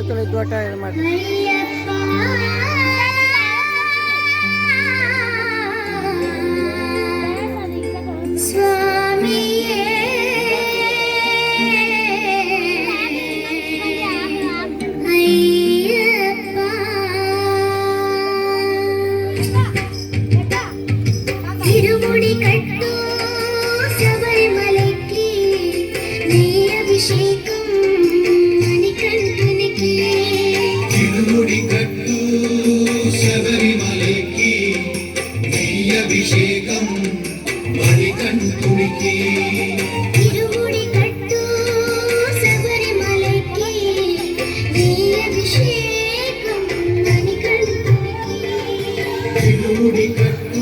ಚಲೋ ಇದ್ದು ಒಟ್ಟ ಇದು ಮಾಡಿ. అభిషేకం మణికంఠునికి తిరుముడి కట్టు శబరిమలకి నీ అభిషేకం మణికంఠునికి తిరుముడి కట్టు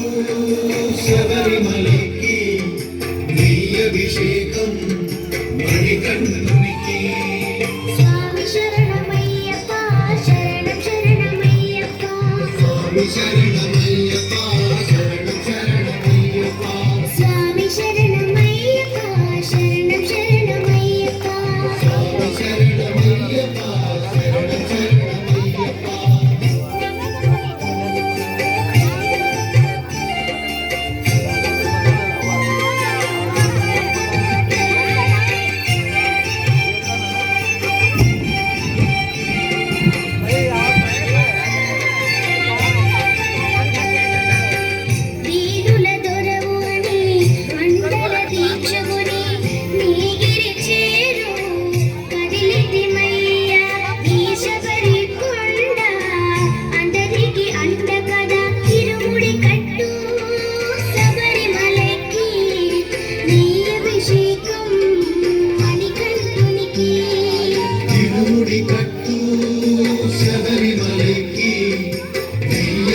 శబరిమలకి నీ అభిషేకం మణికంఠునికి స్వామి శరణమయ్యప్ప శరణం శరణమయ్యప్ప స్వామి శరణమయ్యప్ప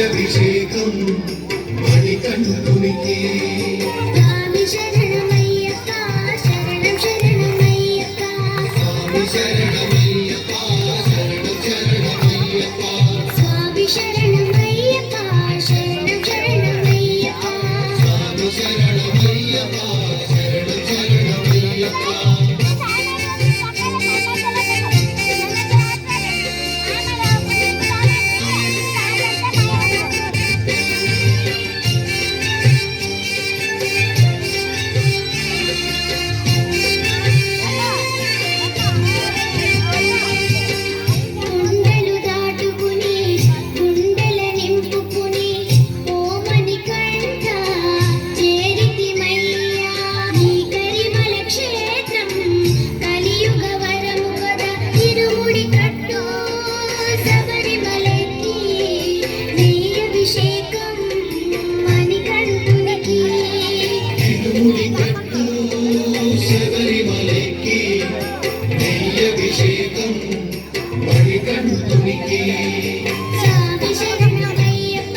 అభిషేకం మణికంఠునికి స్వామి శరణమయ్యప్ప శరణం శరణమయ్యప్ప స్వామి శరణమయ్యప్ప శరణం శరణమయ్యప్ప స్వామి శరణమయ్యప్ప శరణం శరణమయ్యప్ప స్వామి శరణమయ్యప్ప శరణం శరణమయ్యప్ప శబరిమలకి అభిషేకం మణికంఠునికి స్వామి శరణమయ్యప్ప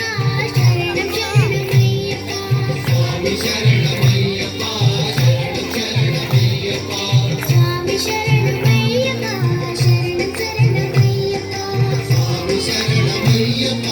శరణం శరణమయ్యప్ప స్వామి శరణమయ్యప్ప శరణం శరణమయ్యప్ప స్వామి శరణమయ్యప్ప శరణం శరణమయ్యప్ప స్వామి శరణమయ్యప్ప